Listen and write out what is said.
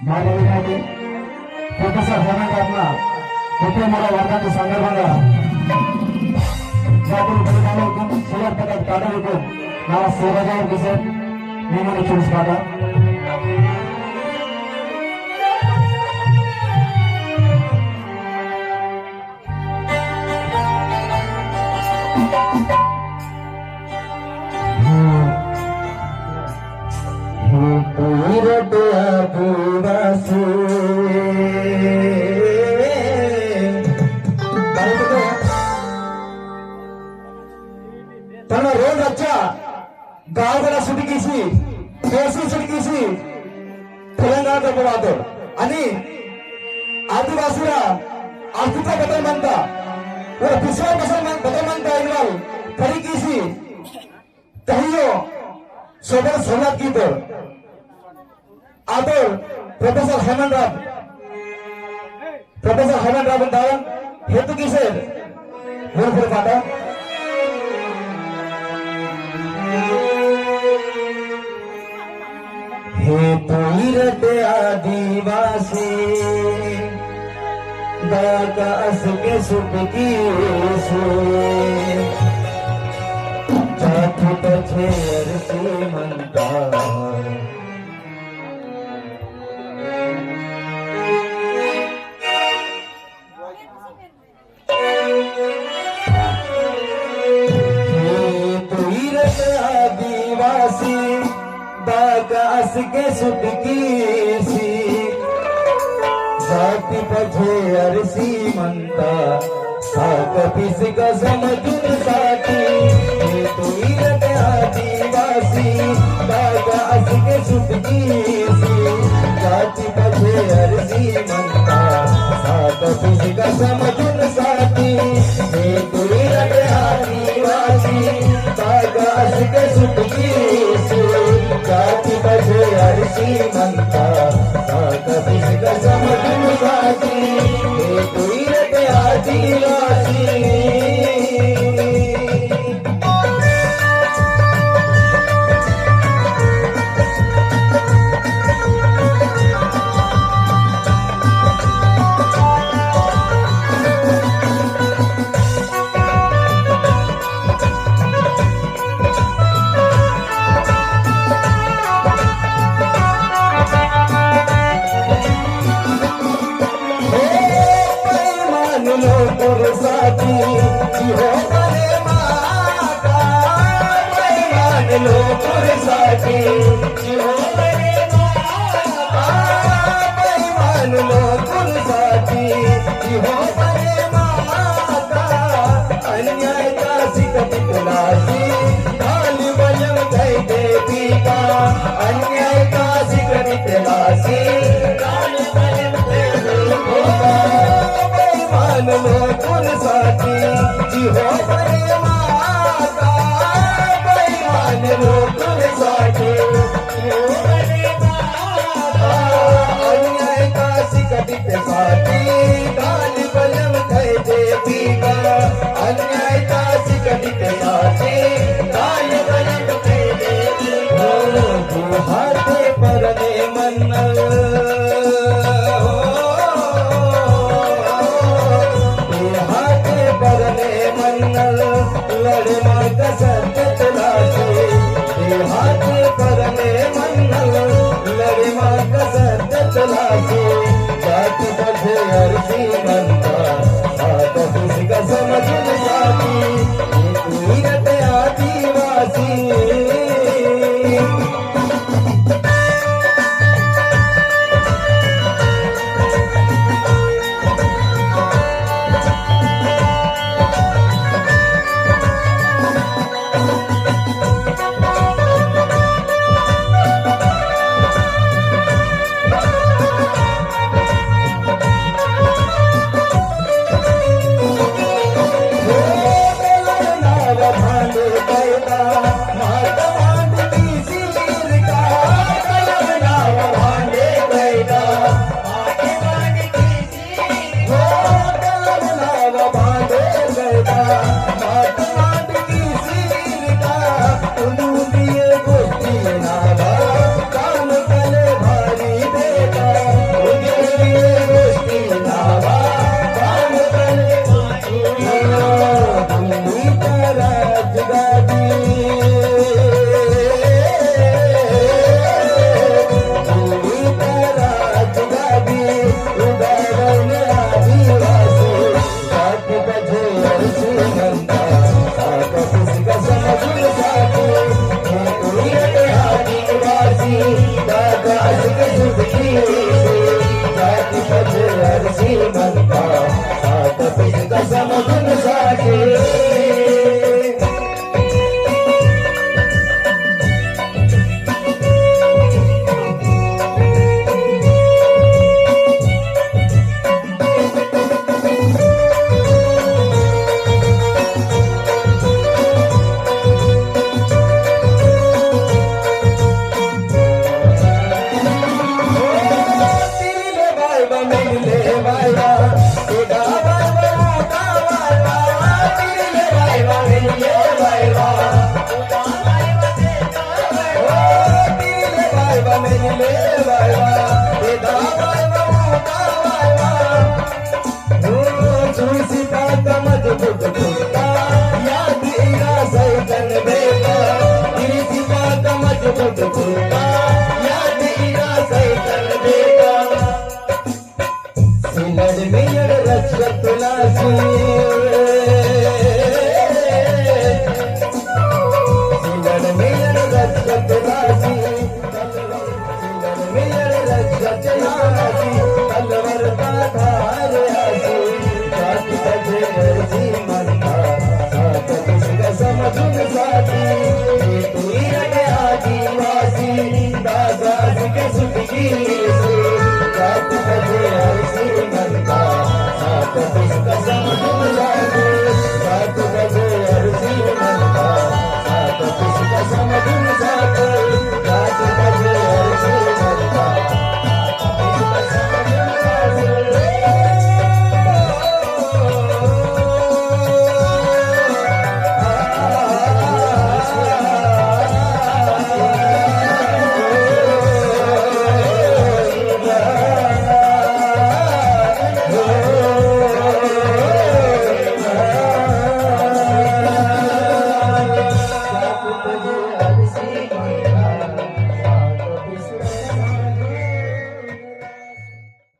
మానవుడి ప్రొఫెసర్ హేమంత్ రత్న 33వ వర్ధంతి సందర్భంగా జాతీయ ఫలితాలకు సిల్వర్ పథక్ తాడలకు నా సేవగా కిషన్ నేను చూసుకుంటా तन रोड अच्छा गाँव वाला सुटी किसी देशी सुटी किसी तेलंगाना तो बोलातो आणि आदिवासीला आर्थिक बदल म्हणता वो पिछला बदल म्हणता इनवाल खरी किसी तहियो सोबत सोलात की तो आदर प्रोफेसर हेमंत राव दावन हेतु किसे बोल फिर पाता हे तुरट आदिवासी दाकास के सुख की से जाति पछेर से मनता दाकास के सुख की सी जाति पछे अरसी मनता साक पिस का समझुन साथी तो इरत आदिवासी दाकास के सुख की सी जाति पछे अरसी मनता साक पिस का समझुन साथी तो इरत आदिवासी दाकास के सुख की सी जाति बजे अरसी मनता साका पिसका समझुन साथी एक वीरत आदिवासी साथी हो बने माता मान लो साथी हो बने माता मान लो साथी हो बने माता अन्याय का सिकट तलाशी काल वजन गए देवी का अन्याय का सिकट तलाशी काल वजन मान लो साथी जी हो बड़े माता मान लो साथी हो बड़े माता अन्याय का सिकट साथी काल बलम कह देवी का अन्याय का सिकट साथी काल बलम कह देवी हो हाथे परने मन्नल लड़े मार्ग सत्य तलाशे हाथ परने मन्नल लड़े मार्ग सत्य तलाशे जाति बधे अरसी मनता सात किसका समझुन साथी वीरत आदिवासी चर्चेला